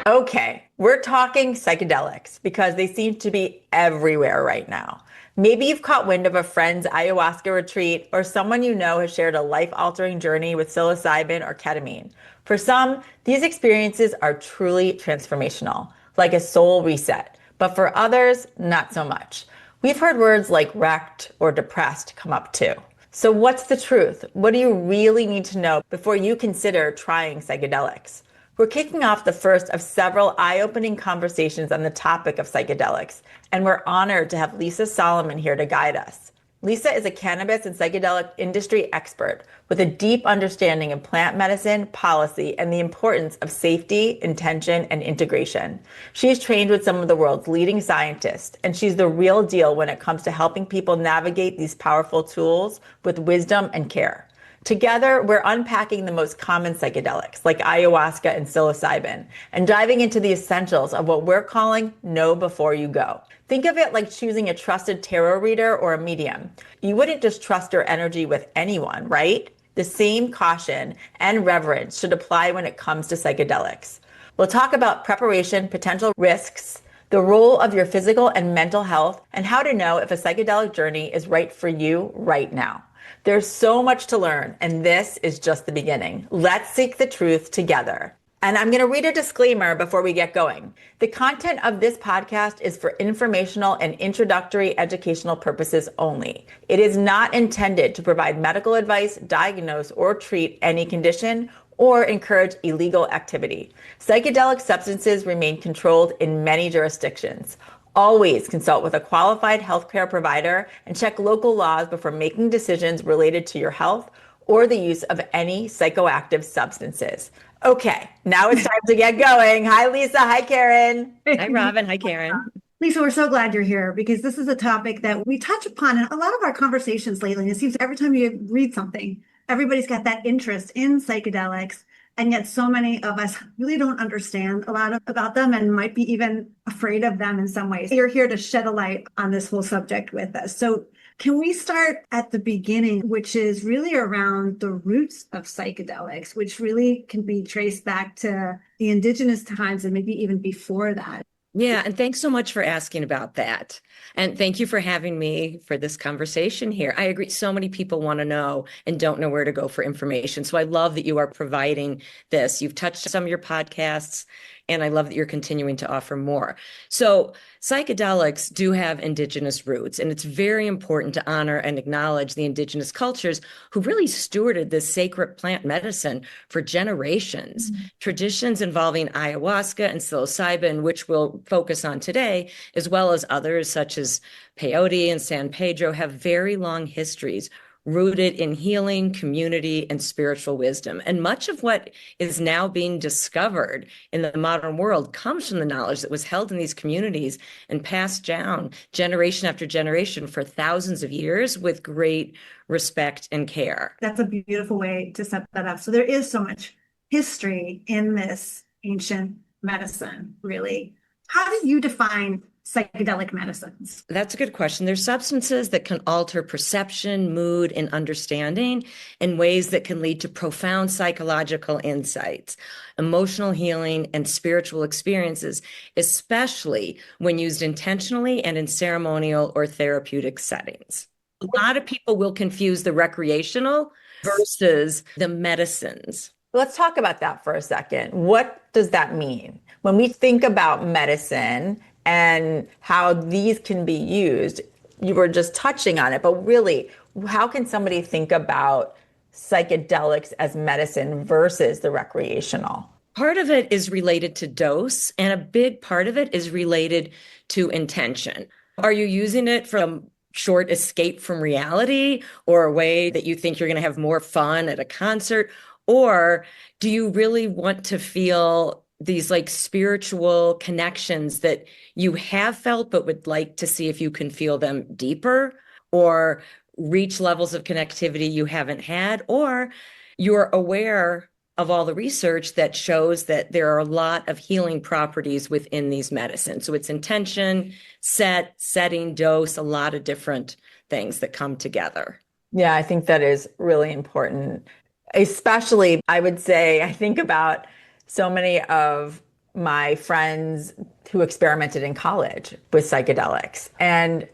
Okay, we're talking psychedelics because they seem to be everywhere right now. Maybe you've caught wind of a friend's ayahuasca retreat, or someone you know has shared a life-altering journey with psilocybin or ketamine. For some, these experiences are truly transformational, like a soul reset. But for others, not so much. We've heard words like wrecked or depressed come up too. So what's the truth? What do you really need to know before you consider trying psychedelics? We're kicking off the first of several eye-opening conversations on the topic of psychedelics, and we're honored to have Lisa Solomon here to guide us. Lisa is a cannabis and psychedelic industry expert with a deep understanding of plant medicine, policy, and the importance of safety, intention, and integration. She's trained with some of the world's leading scientists, and she's the real deal when it comes to helping people navigate these powerful tools with wisdom and care. Together, we're unpacking the most common psychedelics like ayahuasca and psilocybin and diving into the essentials of what we're calling know before you go. Think of it like choosing a trusted tarot reader or a medium. You wouldn't just trust your energy with anyone, right? The same caution and reverence should apply when it comes to psychedelics. We'll talk about preparation, potential risks, the role of your physical and mental health, and how to know if a psychedelic journey is right for you right now. There's so much to learn, and this is just the beginning. Let's seek the truth together. And I'm going to read a disclaimer before we get going. The content of this podcast is for informational and introductory educational purposes only. It is not intended to provide medical advice, diagnose, or treat any condition or encourage illegal activity. Psychedelic substances remain controlled in many jurisdictions. Always consult with a qualified healthcare provider and check local laws before making decisions related to your health or the use of any psychoactive substances. Okay, now it's time to get going. Hi, Lisa. Hi, Karen. Hi, Robin. Hi, Karen. Lisa, we're so glad you're here because this is a topic that we touch upon in a lot of our conversations lately. And it seems every time you read something, everybody's got that interest in psychedelics. And yet so many of us really don't understand a lot about them and might be even afraid of them in some ways. You're here to shed a light on this whole subject with us. So can we start at the beginning, which is really around the roots of psychedelics, which really can be traced back to the indigenous times and maybe even before that? Yeah, and thanks so much for asking about that. And thank you for having me for this conversation here. I agree. So many people want to know and don't know where to go for information. So I love that you are providing this. You've touched some of your podcasts, and I love that you're continuing to offer more. So psychedelics do have indigenous roots, and it's very important to honor and acknowledge the indigenous cultures who really stewarded this sacred plant medicine for generations. Mm-hmm. Traditions involving ayahuasca and psilocybin, which we'll focus on today, as well as others such as peyote and San Pedro, have very long histories rooted in healing, community, and spiritual wisdom. And much of what is now being discovered in the modern world comes from the knowledge that was held in these communities and passed down generation after generation for thousands of years with great respect and care. That's a beautiful way to set that up. So there is so much history in this ancient medicine, really. How do you define psychedelic medicines? That's a good question. There's substances that can alter perception, mood, and understanding in ways that can lead to profound psychological insights, emotional healing, and spiritual experiences, especially when used intentionally and in ceremonial or therapeutic settings. A lot of people will confuse the recreational versus the medicines. Let's talk about that for a second. What does that mean? When we think about medicine and how these can be used, you were just touching on it, but really, how can somebody think about psychedelics as medicine versus the recreational? Part of it is related to dose, and a big part of it is related to intention. Are you using it for a short escape from reality, or a way that you think you're going to have more fun at a concert? Or do you really want to feel these like spiritual connections that you have felt, but would like to see if you can feel them deeper, or reach levels of connectivity you haven't had, or you're aware of all the research that shows that there are a lot of healing properties within these medicines. So it's intention, setting, dose, a lot of different things that come together. Yeah, I think that is really important. Especially, I would say, I think about so many of my friends who experimented in college with psychedelics. And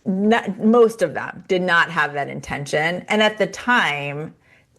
most of them did not have that intention. And at the time,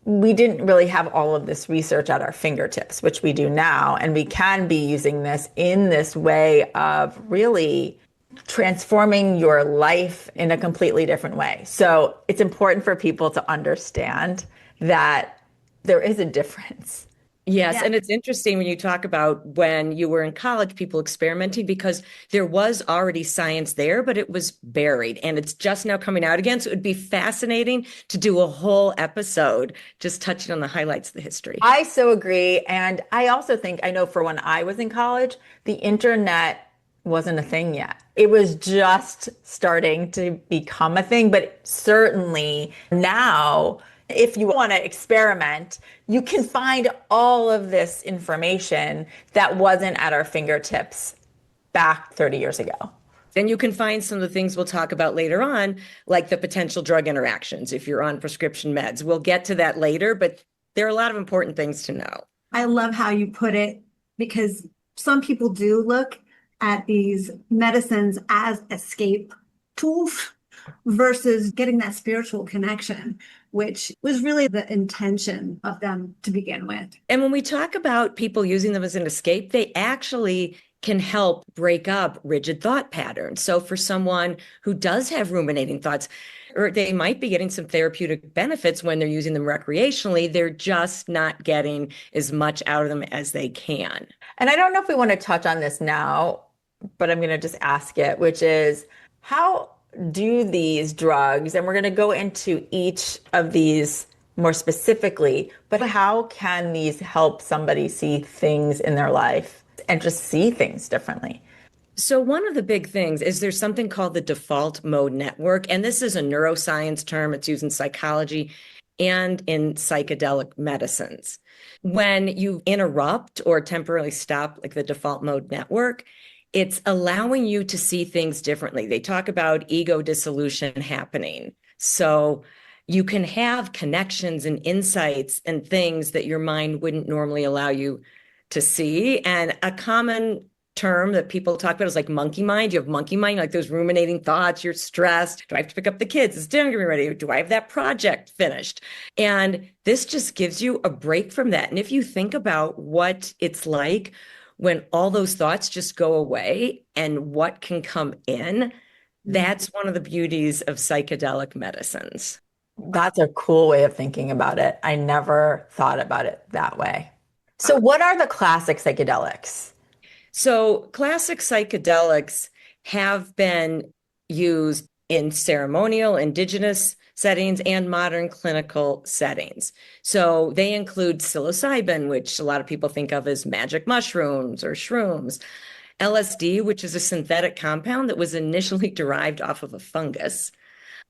we didn't really have all of this research at our fingertips, which we do now. And we can be using this in this way of really transforming your life in a completely different way. So it's important for people to understand that there is a difference. Yes, Yeah. and it's interesting when you talk about when you were in college, people experimenting, because there was already science there, but it was buried and it's just now coming out again. So it would be fascinating to do a whole episode just touching on the highlights of the history. I so agree. And I also think, I know for when I was in college, the internet wasn't a thing yet. It was just starting to become a thing, but certainly now, if you want to experiment, you can find all of this information that wasn't at our fingertips back 30 years ago. And you can find some of the things we'll talk about later on, like the potential drug interactions if you're on prescription meds. We'll get to that later, but there are a lot of important things to know. I love how you put it because some people do look at these medicines as escape tools versus getting that spiritual connection, which was really the intention of them to begin with. And when we talk about people using them as an escape, they actually can help break up rigid thought patterns. So for someone who does have ruminating thoughts, or they might be getting some therapeutic benefits when they're using them recreationally, they're just not getting as much out of them as they can. And I don't know if we want to touch on this now, but I'm going to just ask it, which is how do these drugs, and we're going to go into each of these more specifically, but how can these help somebody see things in their life and just see things differently? So one of the big things is there's something called the default mode network, and this is a neuroscience term. It's used in psychology and in psychedelic medicines. When you interrupt or temporarily stop like the default mode network, it's allowing you to see things differently. They talk about ego dissolution happening. So you can have connections and insights and things that your mind wouldn't normally allow you to see. And a common term that people talk about is like monkey mind. You have monkey mind, like those ruminating thoughts. You're stressed. Do I have to pick up the kids? Is dinner gonna be ready? Do I have that project finished? And this just gives you a break from that. And if you think about what it's like when all those thoughts just go away and what can come in, that's one of the beauties of psychedelic medicines. That's a cool way of thinking about it. I never thought about it that way. So, what are the classic psychedelics? So classic psychedelics have been used in ceremonial, indigenous settings and modern clinical settings. So they include psilocybin, which a lot of people think of as magic mushrooms or shrooms, LSD, which is a synthetic compound that was initially derived off of a fungus,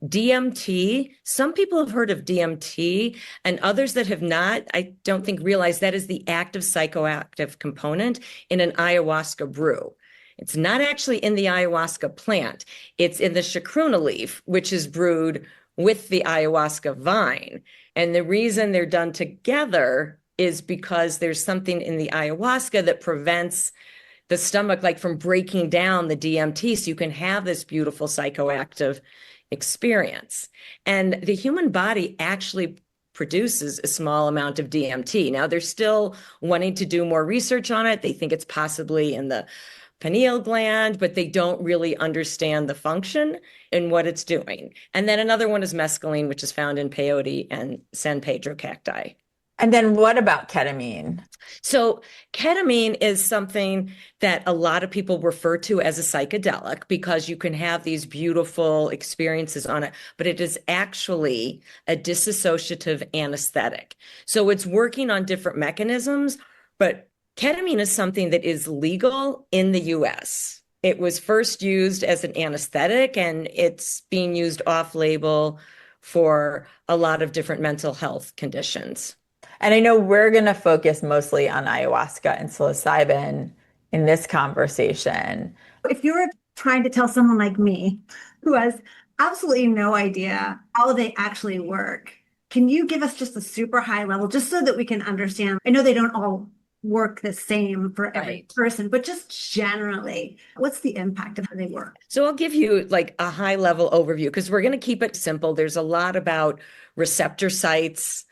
DMT. Some people have heard of DMT, and others that have not, I don't think realize that is the active psychoactive component in an ayahuasca brew. It's not actually in the ayahuasca plant. It's in the chacruna leaf, which is brewed with the ayahuasca vine. And the reason they're done together is because there's something in the ayahuasca that prevents the stomach like from breaking down the DMT, so you can have this beautiful psychoactive experience. And the human body actually produces a small amount of DMT. Now, they're still wanting to do more research on it. They think it's possibly in the pineal gland, but they don't really understand the function and what it's doing. And then another one is mescaline, which is found in peyote and San Pedro cacti. And then what about ketamine? So ketamine is something that a lot of people refer to as a psychedelic because you can have these beautiful experiences on it, but it is actually a dissociative anesthetic. So it's working on different mechanisms, but ketamine is something that is legal in the US. It was first used as an anesthetic, and it's being used off-label for a lot of different mental health conditions. And I know we're going to focus mostly on ayahuasca and psilocybin in this conversation. If you were trying to tell someone like me who has absolutely no idea how they actually work, can you give us just a super high level just so that we can understand? I know they don't all work the same for every Right. person, but just generally, what's the impact of how they work? So I'll give you like a high level overview because we're going to keep it simple. There's a lot about receptor sites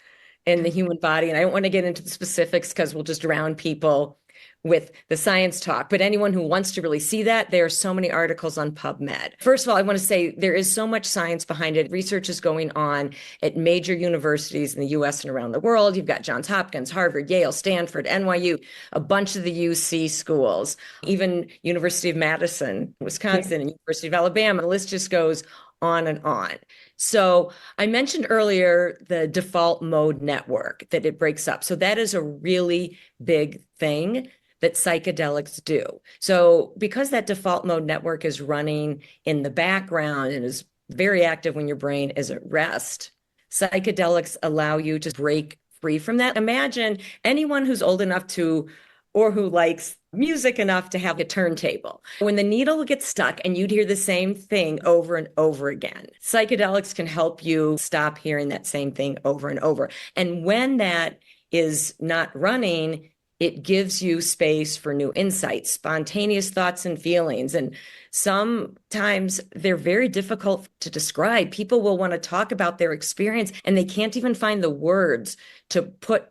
in the human body, and I don't want to get into the specifics because we'll just drown people with the science talk. But anyone who wants to really see that, there are so many articles on PubMed. First of all, I want to say there is so much science behind it. Research is going on at major universities in the US and around the world. You've got Johns Hopkins, Harvard, Yale, Stanford, NYU, a bunch of the UC schools, even University of Madison, Wisconsin, and University of Alabama. The list just goes on and on. So I mentioned earlier the default mode network that it breaks up. So that is a really big thing that psychedelics do. So because that default mode network is running in the background and is very active when your brain is at rest, psychedelics allow you to break free from that. Imagine anyone who's old enough to, or who likes music enough to have a turntable. When the needle gets stuck and you'd hear the same thing over and over again, psychedelics can help you stop hearing that same thing over and over. And when that is not running, it gives you space for new insights, spontaneous thoughts and feelings. And sometimes they're very difficult to describe. People will want to talk about their experience and they can't even find the words to put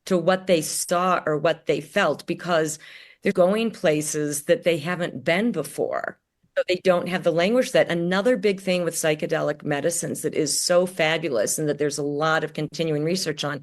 to what they saw or what they felt because they're going places that they haven't been before. So they don't have the language that. Another big thing with psychedelic medicines that is so fabulous and that there's a lot of continuing research on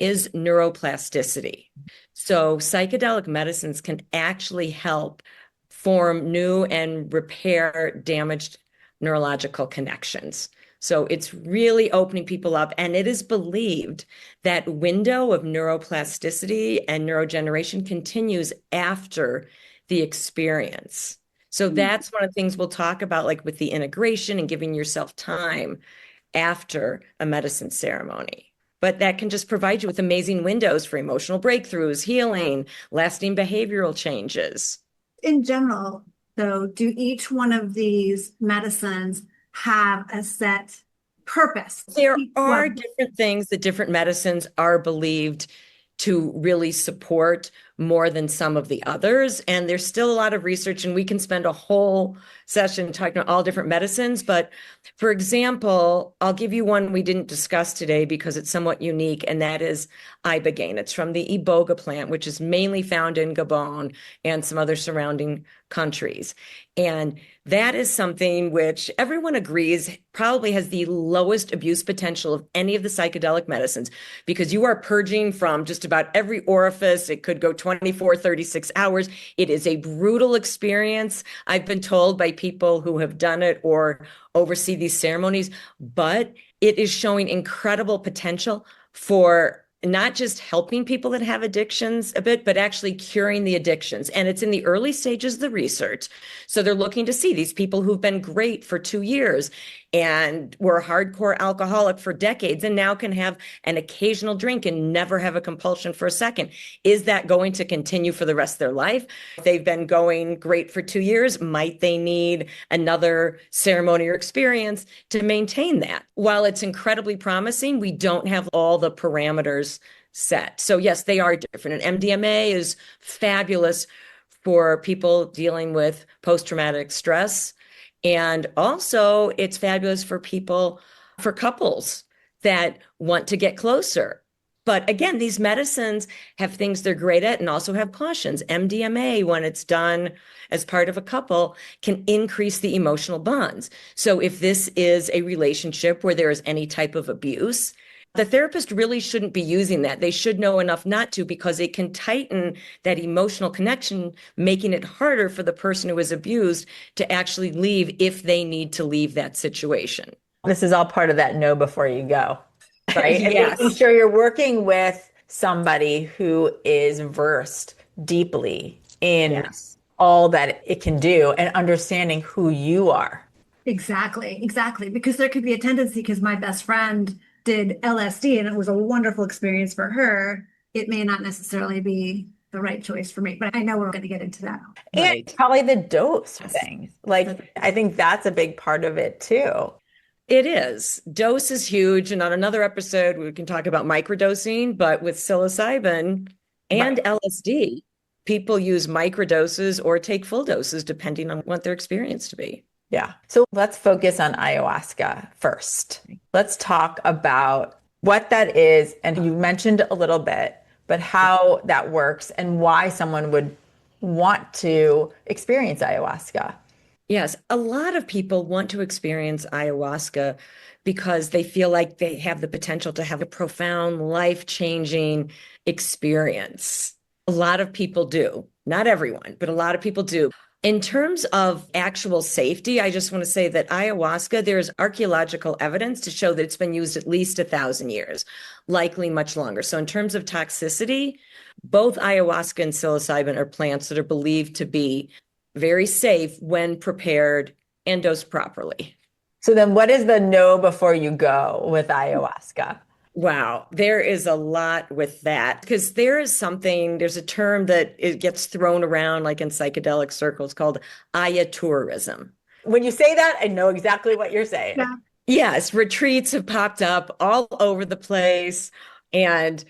is neuroplasticity. So psychedelic medicines can actually help form new and repair damaged neurological connections. So it's really opening people up. And it is believed that window of neuroplasticity and neurogeneration continues after the experience. So that's one of the things we'll talk about, like with the integration and giving yourself time after a medicine ceremony. But that can just provide you with amazing windows for emotional breakthroughs, healing, lasting behavioral changes. In general, though, do each one of these medicines have a set purpose? There are different things that different medicines are believed to really support more than some of the others. And there's still a lot of research, and we can spend a whole session talking about all different medicines. But for example, I'll give you one we didn't discuss today because it's somewhat unique, and that is ibogaine. It's from the iboga plant, which is mainly found in Gabon and some other surrounding countries. And that is something which everyone agrees probably has the lowest abuse potential of any of the psychedelic medicines because you are purging from just about every orifice. It could go 24, 36 hours. It is a brutal experience. I've been told by people who have done it or oversee these ceremonies, but it is showing incredible potential for not just helping people that have addictions a bit, but actually curing the addictions. And it's in the early stages of the research. So they're looking to see these people who've been great for 2 years and were a hardcore alcoholic for decades and now can have an occasional drink and never have a compulsion for a second. Is that going to continue for the rest of their life? If they've been going great for 2 years, might they need another ceremony or experience to maintain that? While it's incredibly promising, we don't have all the parameters set. So yes, they are different. And MDMA is fabulous for people dealing with post-traumatic stress. And also it's fabulous for people, for couples that want to get closer. But again, these medicines have things they're great at and also have cautions. MDMA, when it's done as part of a couple, can increase the emotional bonds. So if this is a relationship where there is any type of abuse, the therapist really shouldn't be using that. They should know enough not to because it can tighten that emotional connection, making it harder for the person who is abused to actually leave if they need to leave that situation. This is all part of that know before you go, right? And Yes. making sure you're working with somebody who is versed deeply in Yes. all that it can do and understanding who you are. Exactly, exactly. Because there could be a tendency, because my best friend did LSD and it was a wonderful experience for her. It may not necessarily be the right choice for me, but I know we're going to get into that. And probably the dose Yes. thing. Like, I think that's a big part of it too. It is. Dose is huge. And on another episode, we can talk about microdosing, but with psilocybin, And Right. LSD, people use microdoses or take full doses depending on what their experience to be. Yeah. So let's focus on ayahuasca first. Let's talk about what that is. And you mentioned a little bit, but how that works and why someone would want to experience ayahuasca. Yes, a lot of people want to experience ayahuasca because they feel like they have the potential to have a profound, life-changing experience. A lot of people do. Not everyone, but a lot of people do. In terms of actual safety, I just want to say that ayahuasca, there's archaeological evidence to show that it's been used at least 1,000 years, likely much longer. So in terms of toxicity, both ayahuasca and psilocybin are plants that are believed to be very safe when prepared and dosed properly. So then what is the know before you go with ayahuasca? Wow, there is a lot with that because there's a term that it gets thrown around like in psychedelic circles called ayatourism. When you say that, I know exactly what you're saying. Yeah. Yes, retreats have popped up all over the place and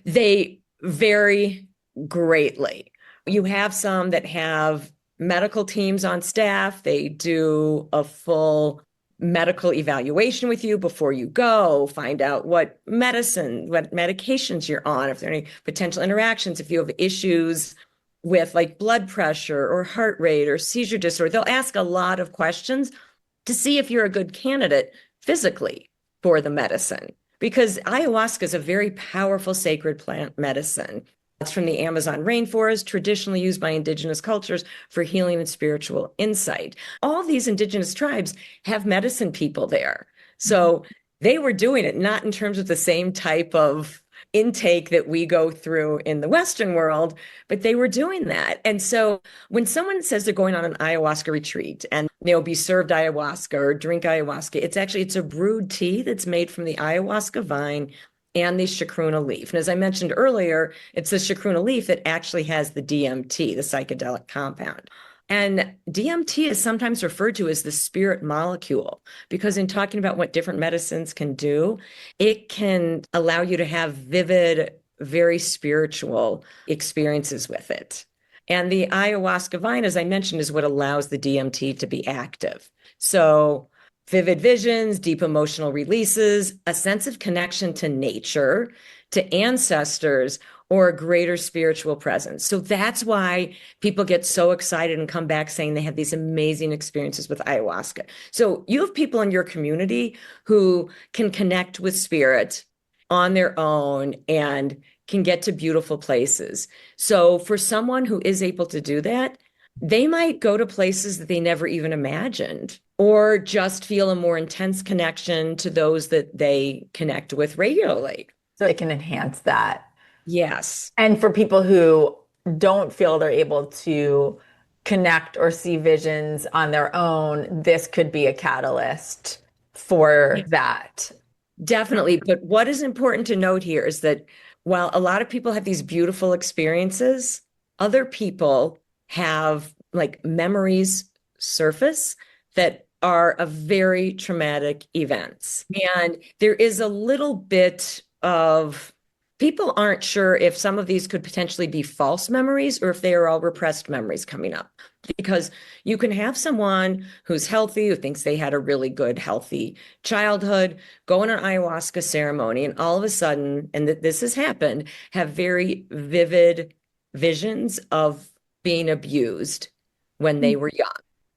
they vary greatly. You have some that have medical teams on staff. They do a full medical evaluation with you before you go, find out what medications you're on, if there are any potential interactions, if you have issues with like blood pressure or heart rate or seizure disorder. They'll ask a lot of questions to see if you're a good candidate physically for the medicine. Because ayahuasca is a very powerful sacred plant medicine. It's from the Amazon rainforest, traditionally used by indigenous cultures for healing and spiritual insight. All these indigenous tribes have medicine people there. So they were doing it not in terms of the same type of intake that we go through in the Western world, but they were doing that. And so when someone says they're going on an ayahuasca retreat and they'll be served ayahuasca or drink ayahuasca, it's a brewed tea that's made from the ayahuasca vine and the chacruna leaf. And as I mentioned earlier, it's the chacruna leaf that actually has the DMT, the psychedelic compound. And DMT is sometimes referred to as the spirit molecule because in talking about what different medicines can do, it can allow you to have vivid, very spiritual experiences with it. And the ayahuasca vine, as I mentioned, is what allows the DMT to be active. So vivid visions, deep emotional releases, a sense of connection to nature, to ancestors, or a greater spiritual presence. So that's why people get so excited and come back saying they have these amazing experiences with ayahuasca. So you have people in your community who can connect with spirit on their own and can get to beautiful places. So for someone who is able to do that, they might go to places that they never even imagined, or just feel a more intense connection to those that they connect with regularly. So it can enhance that. Yes. And for people who don't feel they're able to connect or see visions on their own, this could be a catalyst for that. Definitely. But what is important to note here is that while a lot of people have these beautiful experiences, other people have like memories surface that are of very traumatic events. And there is a little bit of people aren't sure if some of these could potentially be false memories or if they are all repressed memories coming up. Because you can have someone who's healthy, who thinks they had a really good, healthy childhood, go on an ayahuasca ceremony, and all of a sudden, and this has happened, have very vivid visions of being abused when they were young.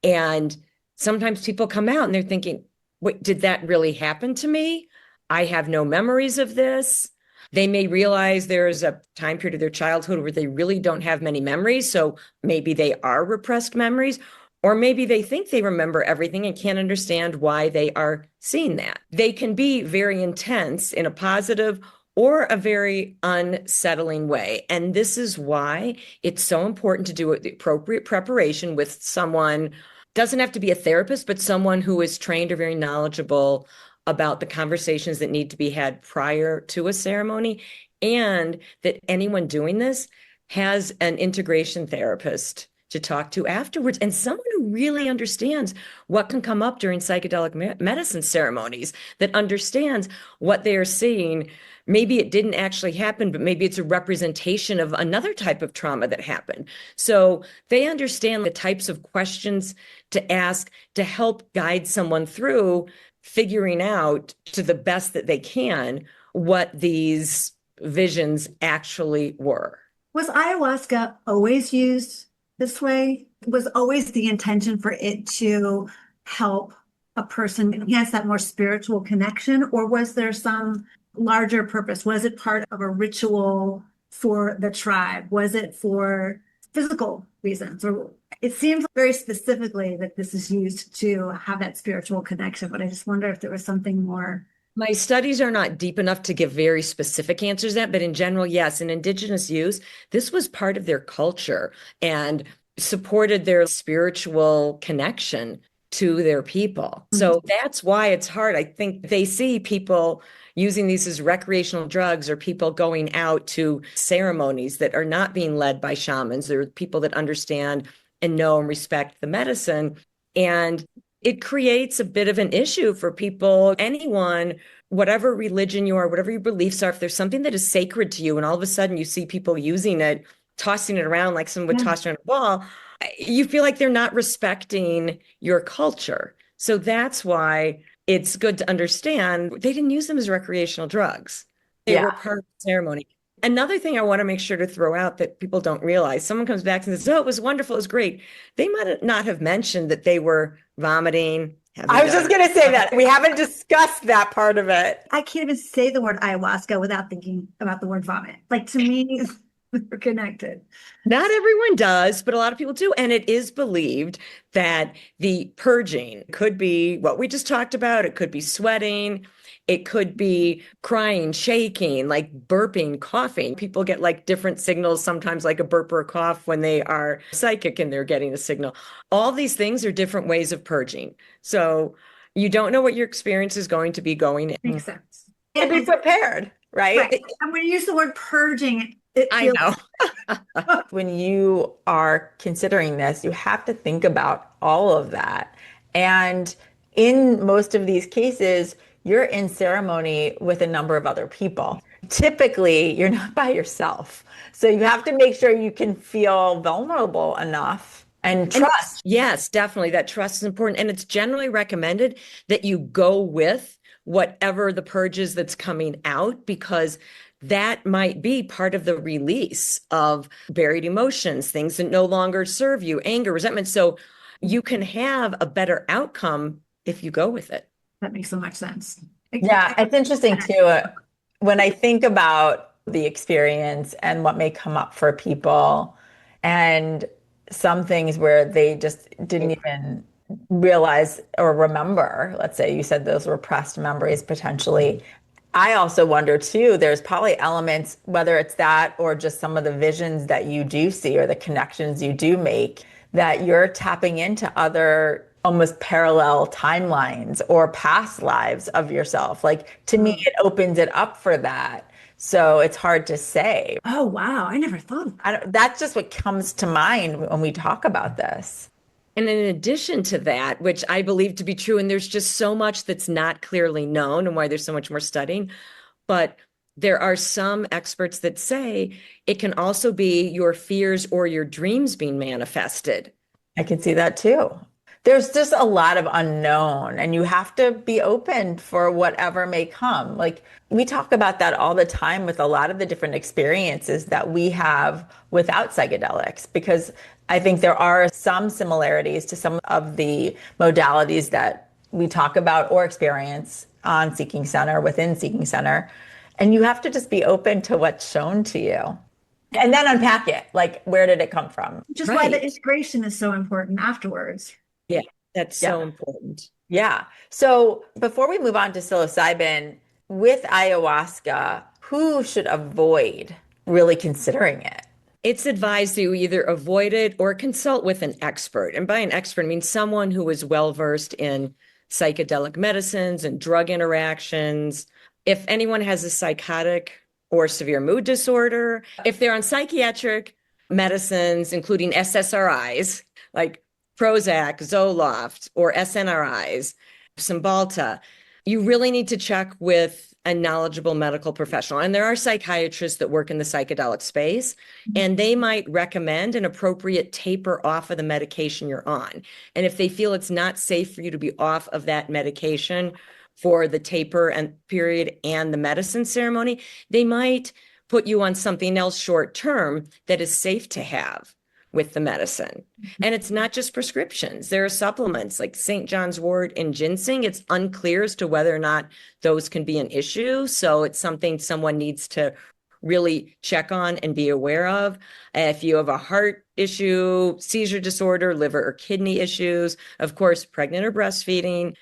And sometimes people come out and they're thinking, wait, did that really happen to me? I have no memories of this. They may realize there's a time period of their childhood where they really don't have many memories. So maybe they are repressed memories, or maybe they think they remember everything and can't understand why they are seeing that. They can be very intense in a positive or a very unsettling way. And this is why it's so important to do the appropriate preparation with someone, doesn't have to be a therapist, but someone who is trained or very knowledgeable about the conversations that need to be had prior to a ceremony, and that anyone doing this has an integration therapist to talk to afterwards, and someone who really understands what can come up during psychedelic medicine ceremonies, that understands what they are seeing. Maybe it didn't actually happen, but maybe it's a representation of another type of trauma that happened. So they understand the types of questions to ask to help guide someone through figuring out to the best that they can what these visions actually were. Was ayahuasca always used this way? Was always the intention for it to help a person enhance that more spiritual connection? Or was there some larger purpose? Was it part of a ritual for the tribe? Was it for physical reasons? Or it seems very specifically that this is used to have that spiritual connection, but I just wonder if there was something more. My studies are not deep enough to give very specific answers to that, but in general, yes, in indigenous use, this was part of their culture and supported their spiritual connection to their people. So that's why it's hard. I think they see people using these as recreational drugs or people going out to ceremonies that are not being led by shamans. They're people that understand and know and respect the medicine. And it creates a bit of an issue for people, anyone, whatever religion you are, whatever your beliefs are, if there's something that is sacred to you and all of a sudden you see people using it, tossing it around like someone would toss around a ball, you feel like they're not respecting your culture. So that's why it's good to understand they didn't use them as recreational drugs. They were part of the ceremony. Another thing I want to make sure to throw out that people don't realize, someone comes back and says, oh, it was wonderful, it was great. They might not have mentioned that they were vomiting. I was just going to say that. We haven't discussed that part of it. I can't even say the word ayahuasca without thinking about the word vomit. Like, to me, they're connected. Not everyone does, but a lot of people do. And it is believed that the purging could be what we just talked about. It could be sweating. It could be crying, shaking, like burping, coughing. People get like different signals, sometimes like a burp or a cough when they are psychic and they're getting a signal. All these things are different ways of purging. So you don't know what your experience is going to be going in. Makes sense. To be prepared, right? And when you use the word purging, I know. When you are considering this, you have to think about all of that. And in most of these cases, you're in ceremony with a number of other people. Typically, you're not by yourself. So you have to make sure you can feel vulnerable enough and trust. Yes, definitely. That trust is important. And it's generally recommended that you go with whatever the purge is that's coming out, because that might be part of the release of buried emotions, things that no longer serve you, anger, resentment. So you can have a better outcome if you go with it. That makes so much sense. Yeah, it's interesting too. When I think about the experience and what may come up for people, and some things where they just didn't even realize or remember, let's say you said those repressed memories potentially. I also wonder too, there's probably elements, whether it's that or just some of the visions that you do see or the connections you do make, that you're tapping into other almost parallel timelines or past lives of yourself. Like, to me, it opens it up for that. So it's hard to say. Oh, wow. I never thought of that. That's just what comes to mind when we talk about this. And in addition to that, which I believe to be true, and there's just so much that's not clearly known and why there's so much more studying, but there are some experts that say it can also be your fears or your dreams being manifested. I can see that too. There's just a lot of unknown, and you have to be open for whatever may come. Like, we talk about that all the time with a lot of the different experiences that we have without psychedelics, because I think there are some similarities to some of the modalities that we talk about or experience on Seeking Center, within Seeking Center. And you have to just be open to what's shown to you. And then unpack it. Like, where did it come from? Which is why the integration is so important afterwards. Yeah, that's so important. Yeah. So before we move on to psilocybin, with ayahuasca, who should avoid really considering it? It's advised you either avoid it or consult with an expert. And by an expert, I mean someone who is well-versed in psychedelic medicines and drug interactions. If anyone has a psychotic or severe mood disorder, if they're on psychiatric medicines, including SSRIs, like Prozac, Zoloft, or SNRIs, Cymbalta, you really need to check with a knowledgeable medical professional. And there are psychiatrists that work in the psychedelic space, and they might recommend an appropriate taper off of the medication you're on. And if they feel it's not safe for you to be off of that medication for the taper and period and the medicine ceremony, they might put you on something else short term that is safe to have with the medicine. And it's not just prescriptions. There are supplements like St. John's wort and ginseng. It's unclear as to whether or not those can be an issue. So it's something someone needs to really check on and be aware of. If you have a heart issue, seizure disorder, liver or kidney issues, of course, pregnant or breastfeeding.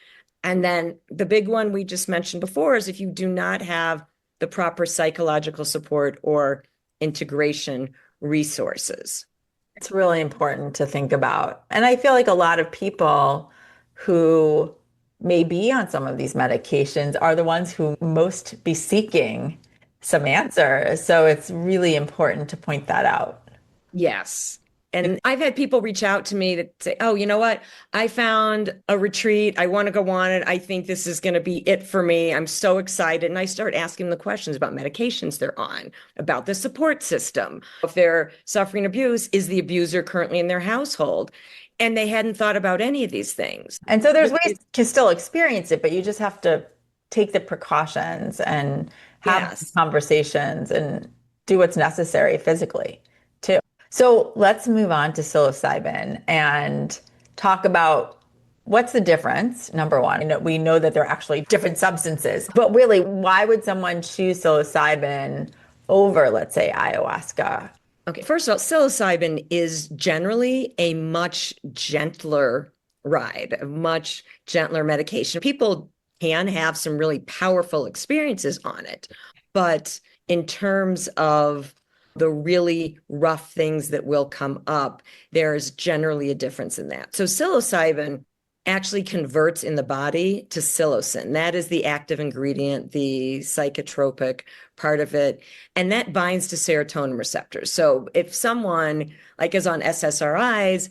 And then the big one we just mentioned before is if you do not have the proper psychological support or integration resources. It's really important to think about. And I feel like a lot of people who may be on some of these medications are the ones who most be seeking some answers. So it's really important to point that out. Yes. And I've had people reach out to me to say, oh, you know what? I found a retreat. I want to go on it. I think this is going to be it for me. I'm so excited. And I start asking them the questions about medications they're on, about the support system. If they're suffering abuse, is the abuser currently in their household? And they hadn't thought about any of these things. And so there's ways to still experience it, but you just have to take the precautions and have conversations and do what's necessary physically too. So let's move on to psilocybin and talk about what's the difference, number one. We know that they're actually different substances, but really, why would someone choose psilocybin over, let's say, ayahuasca? Okay, first of all, psilocybin is generally a much gentler ride, a much gentler medication. People can have some really powerful experiences on it, but in terms of the really rough things that will come up, there's generally a difference in that. So psilocybin actually converts in the body to psilocin. That is the active ingredient, the psychotropic part of it. And that binds to serotonin receptors. So if someone like is on SSRIs,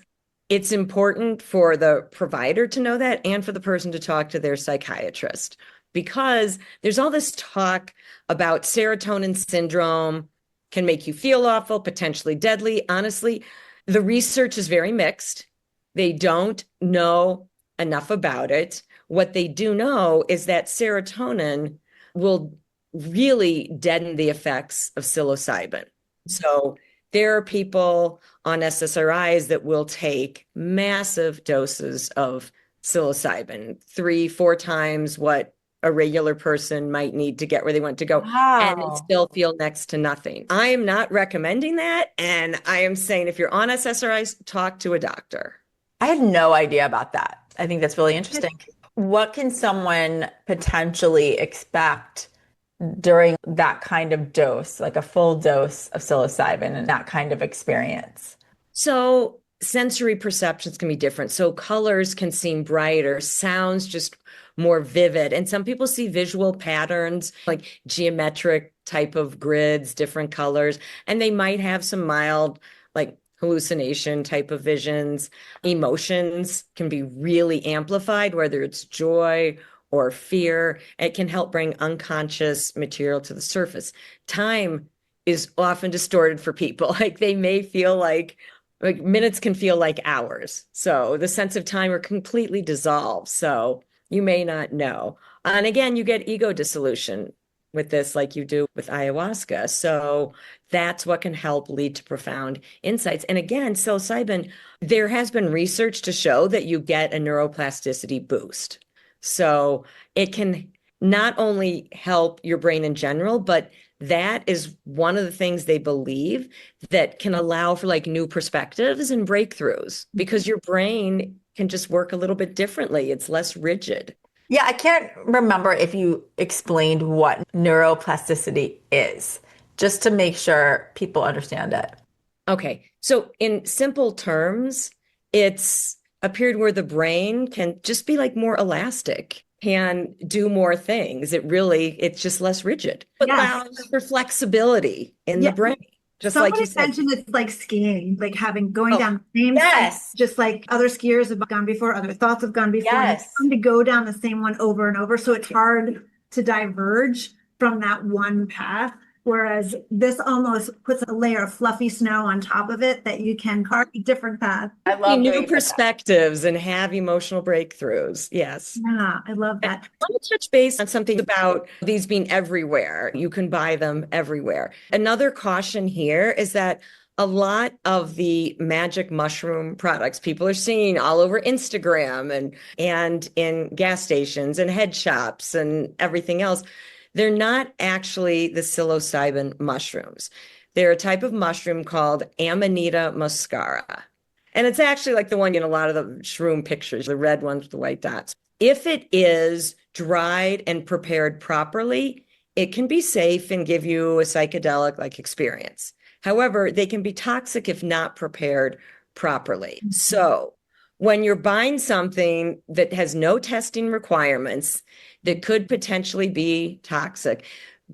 it's important for the provider to know that and for the person to talk to their psychiatrist, because there's all this talk about serotonin syndrome can make you feel awful, potentially deadly. Honestly, the research is very mixed. They don't know enough about it. What they do know is that serotonin will really deaden the effects of psilocybin. So there are people on SSRIs that will take massive doses of psilocybin, 3-4 times what a regular person might need to get where they want to go. Wow. And still feel next to nothing. I am not recommending that. And I am saying if you're on SSRIs, talk to a doctor. I had no idea about that. I think that's really interesting. What can someone potentially expect during that kind of dose, like a full dose of psilocybin and that kind of experience? So sensory perceptions can be different. So colors can seem brighter, sounds just more vivid. And some people see visual patterns, like geometric type of grids, different colors, and they might have some mild, like hallucination type of visions. Emotions can be really amplified, whether it's joy or fear. It can help bring unconscious material to the surface. Time is often distorted for people. Like they may feel like minutes can feel like hours. So the sense of time are completely dissolved. So you may not know. And again, you get ego dissolution with this, like you do with ayahuasca. So that's what can help lead to profound insights. And again, psilocybin, there has been research to show that you get a neuroplasticity boost. So it can not only help your brain in general, but that is one of the things they believe that can allow for like new perspectives and breakthroughs, because your brain can just work a little bit differently. It's less rigid. Yeah, I can't remember if you explained what neuroplasticity is, just to make sure people understand it. Okay, so in simple terms, it's a period where the brain can just be like more elastic, can do more things. It's just less rigid. It allows for flexibility in the brain. just like you Somebody said. mentioned it's like skiing, like going Oh, down the same street, Yes. just like other skiers have gone before, other thoughts have gone before, and it's Yes. fun to go down the same one over and over. So it's hard to diverge from that one path. Whereas this almost puts a layer of fluffy snow on top of it that you can carve a different path. I see love the way new you put that. perspectives and have emotional breakthroughs. Yes. Yeah, I love I that. want to touch base on something about these being everywhere. You can buy them everywhere. Another caution here is that a lot of the magic mushroom products people are seeing all over Instagram and in gas stations and head shops and everything else, they're not actually the psilocybin mushrooms. They're a type of mushroom called Amanita muscaria. And it's actually like the one in a lot of the shroom pictures, the red ones with the white dots. If it is dried and prepared properly, it can be safe and give you a psychedelic like experience. However, they can be toxic if not prepared properly. So, when you're buying something that has no testing requirements that could potentially be toxic,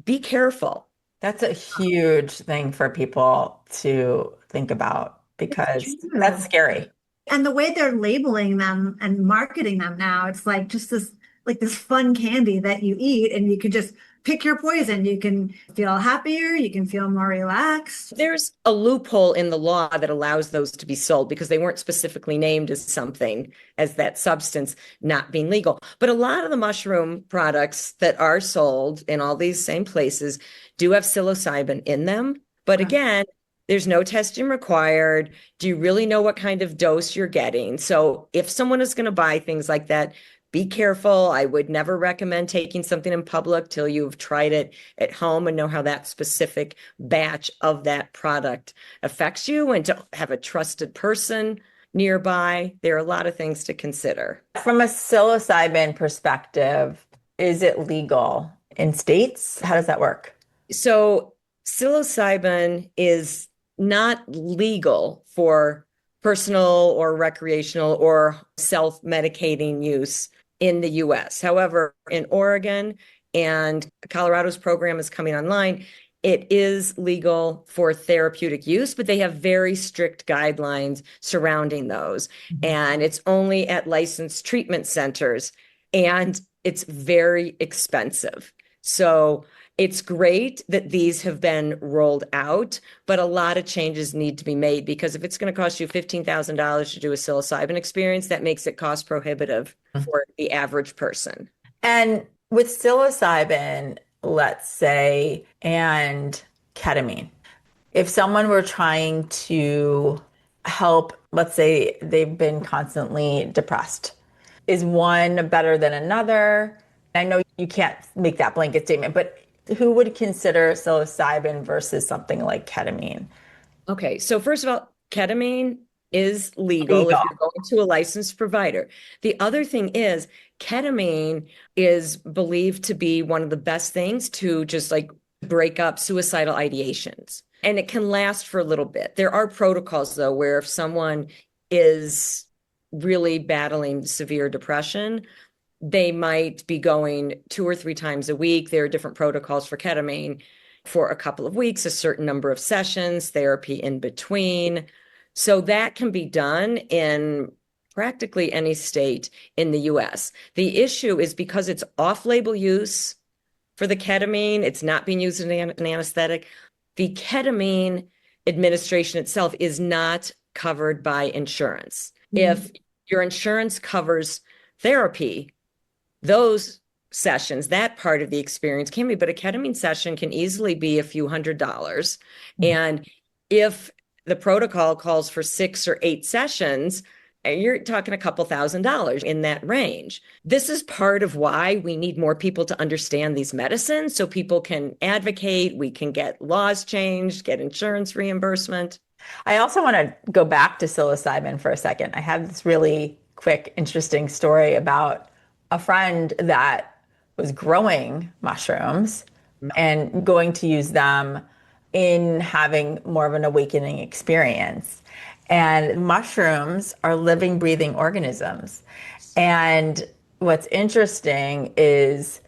be careful. That's a huge thing for people to think about It's because that's true. scary. And the way they're labeling them and marketing them now, it's like just this fun candy that you eat and you can just pick your poison. You can feel happier, you can feel more relaxed. There's a loophole in the law that allows those to be sold because they weren't specifically named as something, as that substance not being legal. But a lot of the mushroom products that are sold in all these same places do have psilocybin in them. But again, there's no testing required. Do you really know what kind of dose you're getting? So if someone is going to buy things like that, be careful. I would never recommend taking something in public till you've tried it at home and know how that specific batch of that product affects you, and to have a trusted person nearby. There are a lot of things to consider. From a psilocybin perspective, is it legal in states? How does that work? So psilocybin is not legal for personal or recreational or self-medicating use in the US. However, in Oregon and Colorado's program is coming online, it is legal for therapeutic use, but they have very strict guidelines surrounding those. And it's only at licensed treatment centers, and it's very expensive. So it's great that these have been rolled out, but a lot of changes need to be made because if it's going to cost you $15,000 to do a psilocybin experience, that makes it cost prohibitive for the average person. And with psilocybin, let's say, and ketamine, if someone were trying to help, let's say they've been constantly depressed, is one better than another? I know you can't make that blanket statement, but who would consider psilocybin versus something like ketamine? Okay, so first of all, ketamine is legal if Legal. you're going to a licensed provider. The other thing is, ketamine is believed to be one of the best things to just like break up suicidal ideations. And it can last for a little bit. There are protocols, though, where if someone is really battling severe depression, they might be going 2 or 3 times a week. There are different protocols for ketamine for a couple of weeks, a certain number of sessions, therapy in between. So that can be done in practically any state in the US. The issue is because it's off-label use for the ketamine, it's not being used as an anesthetic. The ketamine administration itself is not covered by insurance. If your insurance covers therapy, those sessions, that part of the experience can be, but a ketamine session can easily be a few $100s. And if the protocol calls for 6 or 8 sessions, you're talking a couple $1,000s in that range. This is part of why we need more people to understand these medicines so people can advocate, we can get laws changed, get insurance reimbursement. I also want to go back to psilocybin for a second. I have this really quick, interesting story about a friend that was growing mushrooms and going to use them in having more of an awakening experience. And mushrooms are living, breathing organisms. And what's interesting is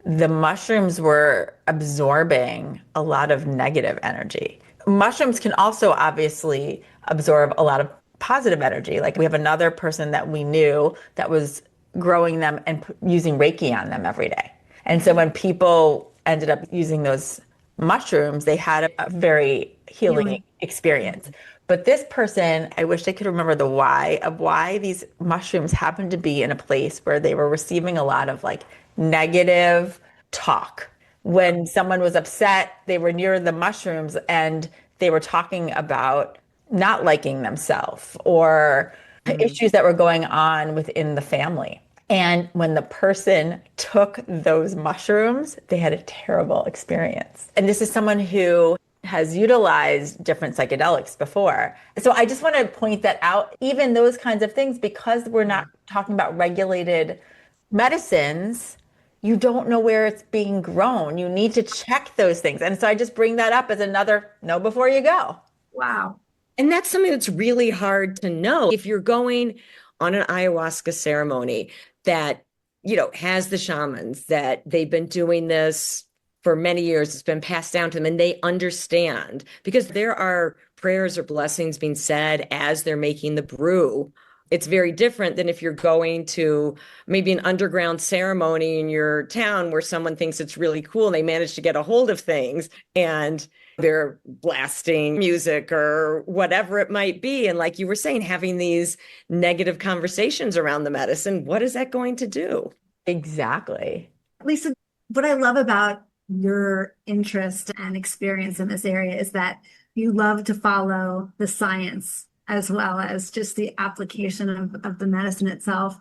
the mushrooms were absorbing a lot of negative energy. mushrooms can also obviously absorb a lot of positive energy. Like we have another person that we knew that was growing them and using Reiki on them every day. And so when people ended up using those mushrooms, they had a very healing experience. But this person, I wish I could remember the why of why these mushrooms happened to be in a place where they were receiving a lot of like negative talk. When someone was upset, they were near the mushrooms and they were talking about not liking themselves or issues that were going on within the family. And when the person took those mushrooms, they had a terrible experience. And this is someone who has utilized different psychedelics before. So I just want to point that out, even those kinds of things, because we're not talking about regulated medicines, you don't know where it's being grown. You need to check those things. And so I just bring that up as another know before you go. Wow. And that's something that's really hard to know. If you're going on an ayahuasca ceremony that, has the shamans, that they've been doing this for many years, it's been passed down to them and they understand, because there are prayers or blessings being said as they're making the brew. It's very different than if you're going to maybe an underground ceremony in your town where someone thinks it's really cool and they manage to get a hold of things and they're blasting music or whatever it might be. And like you were saying, having these negative conversations around the medicine, what is that going to do? Exactly. Lisa, what I love about your interest and experience in this area is that you love to follow the science as well as just the application of the medicine itself.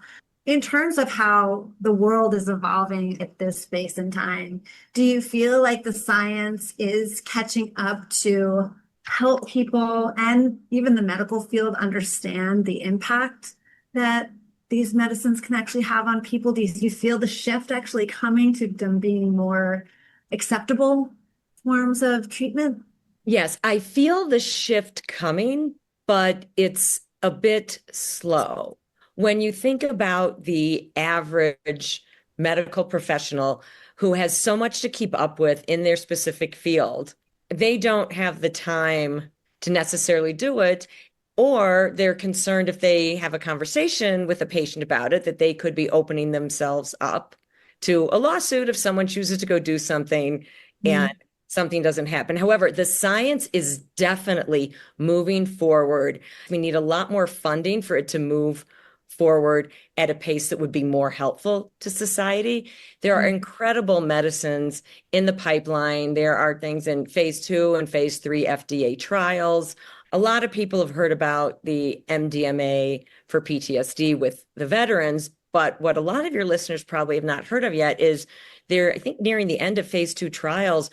In terms of how the world is evolving at this space and time, do you feel like the science is catching up to help people and even the medical field understand the impact that these medicines can actually have on people? Do you feel the shift actually coming to them being more acceptable forms of treatment? Yes, I feel the shift coming, but it's a bit slow. When you think about the average medical professional who has so much to keep up with in their specific field, they don't have the time to necessarily do it, or they're concerned if they have a conversation with a patient about it, that they could be opening themselves up to a lawsuit if someone chooses to go do something and something doesn't happen. However, the science is definitely moving forward. We need a lot more funding for it to move forward at a pace that would be more helpful to society. There are incredible medicines in the pipeline. There are things in phase 2 and phase 3 FDA trials. A lot of people have heard about the MDMA for PTSD with the veterans, but what a lot of your listeners probably have not heard of yet is they're, I think, nearing the end of phase 2 trials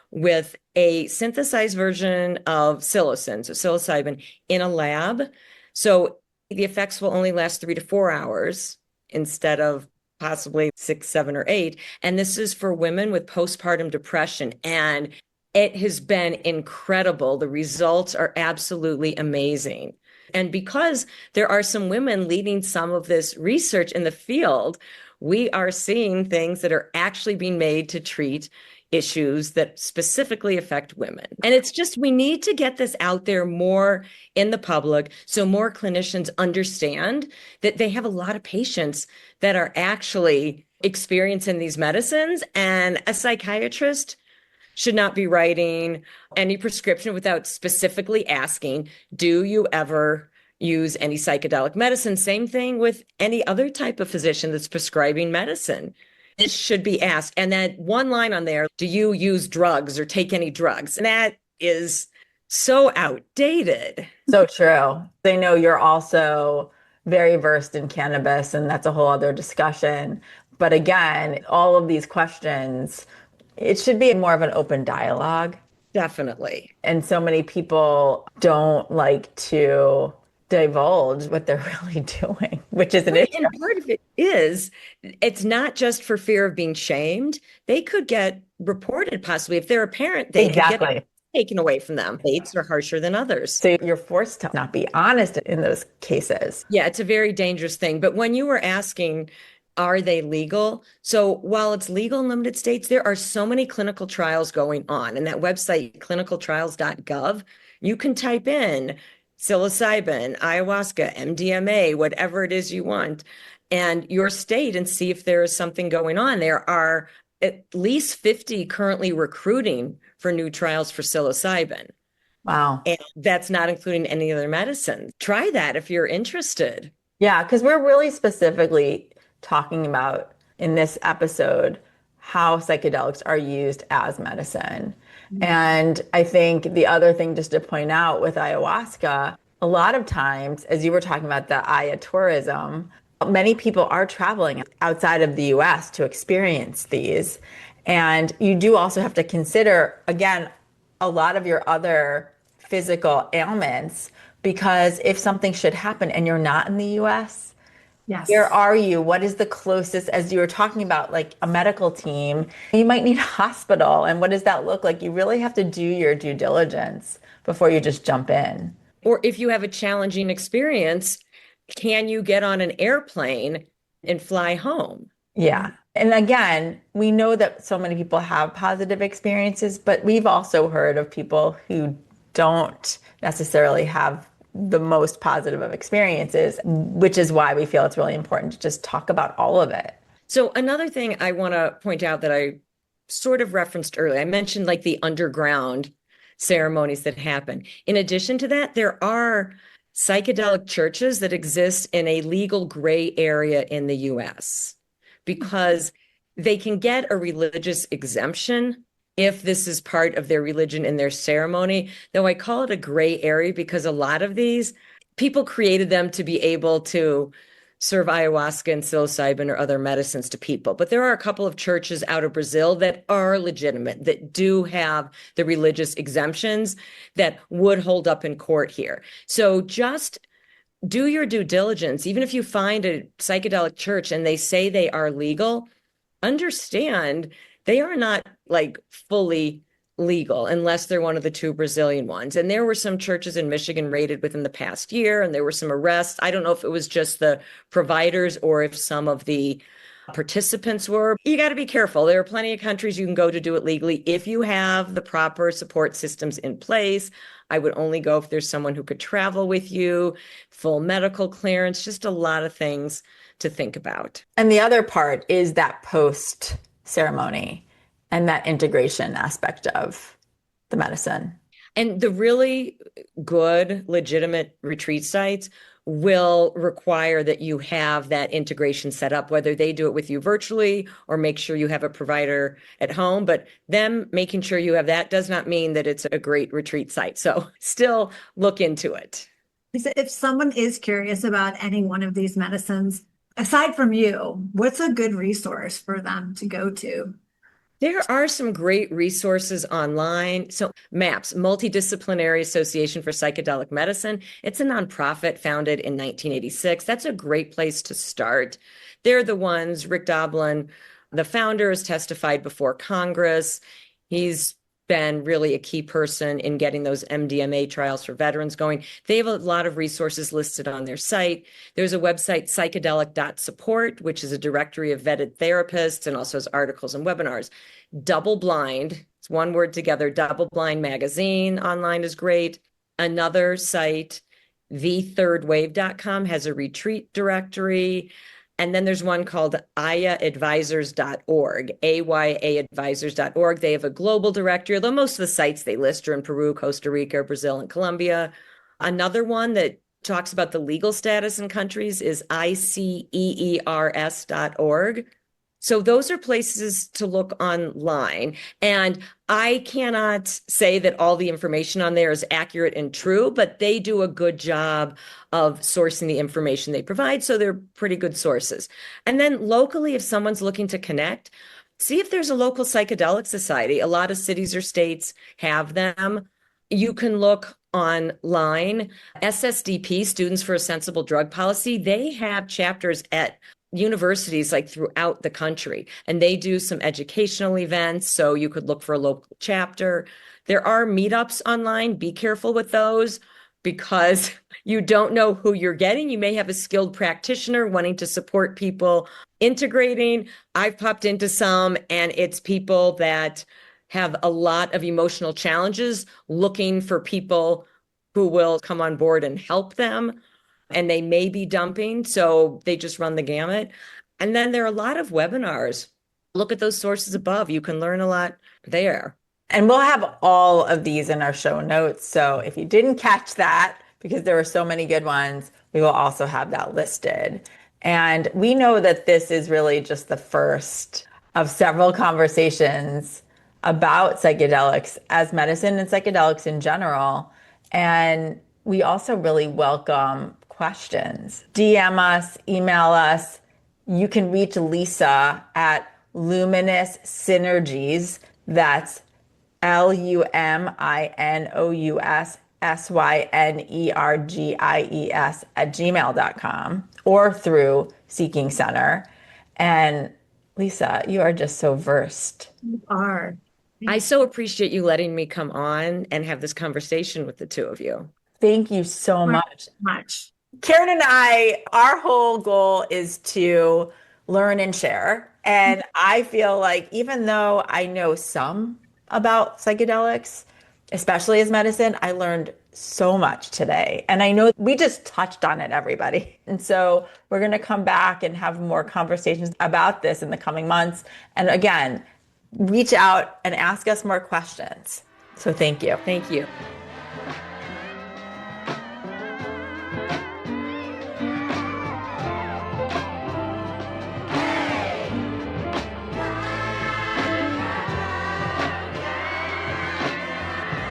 with a synthesized version of psilocybin in a lab. So the effects will only last 3 to 4 hours instead of possibly 6, 7, or 8. And this is for women with postpartum depression. And it has been incredible. The results are absolutely amazing. And because there are some women leading some of this research in the field, we are seeing things that are actually being made to treat issues that specifically affect women. And it's just, we need to get this out there more in the public so more clinicians understand that they have a lot of patients that are actually experiencing these medicines, and a psychiatrist should not be writing any prescription without specifically asking, do you ever use any psychedelic medicine? Same thing with any other type of physician that's prescribing medicine. It should be asked. And that one line on there, do you use drugs or take any drugs? And that is so outdated. So true. They know you're also very versed in cannabis, and that's a whole other discussion. But again, all of these questions, it should be more of an open dialogue. Definitely. And so many people don't like to divulge what they're really doing, which is an issue. And part of it is, it's not just for fear of being shamed. They could get reported possibly. If they're a parent, they could get taken away from them. States are harsher than others. So you're forced to not be honest in those cases. Yeah, it's a very dangerous thing. But when you were asking Are they legal? So while it's legal in limited states, there are so many clinical trials going on. And that website, clinicaltrials.gov, you can type in psilocybin, ayahuasca, MDMA, whatever it is you want, and your state and see if there is something going on. There are at least 50 currently recruiting for new trials for psilocybin. Wow. And that's not including any other medicines. Try that if you're interested. Yeah, because we're really specifically talking about in this episode how psychedelics are used as medicine. And I think the other thing just to point out with ayahuasca, a lot of times, as you were talking about the Aya tourism, many people are traveling outside of the US to experience these. And you do also have to consider, again, a lot of your other physical ailments, because if something should happen and you're not in the US, Yes. where are you? What is the closest, as you were talking about, like a medical team? You might need a hospital. And what does that look like? You really have to do your due diligence before you just jump in. Or if you have a challenging experience, can you get on an airplane and fly home? Yeah. And again, we know that so many people have positive experiences, but we've also heard of people who don't necessarily have the most positive of experiences, which is why we feel it's really important to just talk about all of it. So another thing I want to point out that I sort of referenced earlier, I mentioned like the underground ceremonies that happen. In addition to that, there are psychedelic churches that exist in a legal gray area in the US because they can get a religious exemption if this is part of their religion and their ceremony. Though I call it a gray area because a lot of these people created them to be able to serve ayahuasca and psilocybin or other medicines to people. But there are a couple of churches out of Brazil that are legitimate, that do have the religious exemptions that would hold up in court here. So just do your due diligence. Even if you find a psychedelic church and they say they are legal, understand they are not like fully legal unless they're one of the two Brazilian ones. And there were some churches in Michigan raided within the past year, and there were some arrests. I don't know if it was just the providers or if some of the participants were. You got to be careful. There are plenty of countries you can go to do it legally if you have the proper support systems in place. I would only go if there's someone who could travel with you, full medical clearance, just a lot of things to think about. And the other part is that post ceremony and that integration aspect of the medicine. And the really good, legitimate retreat sites will require that you have that integration set up, whether they do it with you virtually or make sure you have a provider at home. But them making sure you have that does not mean that it's a great retreat site. So still look into it. If someone is curious about any one of these medicines, aside from you, what's a good resource for them to go to? There are some great resources online. So MAPS, Multidisciplinary Association for Psychedelic Medicine. It's a nonprofit founded in 1986. That's a great place to start. They're the ones, Rick Doblin, the founder, has testified before Congress. He's been really a key person in getting those MDMA trials for veterans going. They have a lot of resources listed on their site. There's a website, psychedelic.support, which is a directory of vetted therapists and also has articles and webinars. Double Blind, it's one word together, Double Blind Magazine online is great. Another site, thethirdwave.com, has a retreat directory. And then there's one called ayaadvisors.org, ayaadvisors.org. They have a global directory, although most of the sites they list are in Peru, Costa Rica, Brazil, and Colombia. Another one that talks about the legal status in countries is iceers.org. So those are places to look online. And I cannot say that all the information on there is accurate and true, but they do a good job of sourcing the information they provide. So they're pretty good sources. And then locally, if someone's looking to connect, see if there's a local psychedelic society. A lot of cities or states have them. You can look online. SSDP, Students for a Sensible Drug Policy, they have chapters at universities like throughout the country, and they do some educational events. So you could look for a local chapter. There are meetups online. Be careful with those. because you don't know who you're getting. You may have a skilled practitioner wanting to support people integrating. I've popped into some, and it's people that have a lot of emotional challenges looking for people who will come on board and help them. And they may be dumping, so they just run the gamut. And then there are a lot of webinars. Look at those sources above. You can learn a lot there. And we'll have all of these in our show notes. So if you didn't catch that, because there were so many good ones, we will also have that listed. And we know that this is really just the first of several conversations about psychedelics as medicine and psychedelics in general. And we also really welcome questions. DM us, email us. You can reach Lisa at Luminous Synergies. That's LUMINOUS @gmail.com or through Seeking Center. And Lisa, you are just so versed. You are. I so appreciate you letting me come on and have this conversation with the two of you. Thank you so much. Much. Karen and I, our whole goal is to learn and share. And I feel like even though I know some about psychedelics, especially as medicine, I learned so much today. And I know we just touched on it, everybody. And so we're going to come back and have more conversations about this in the coming months. And again, reach out and ask us more questions. So thank you. Thank you.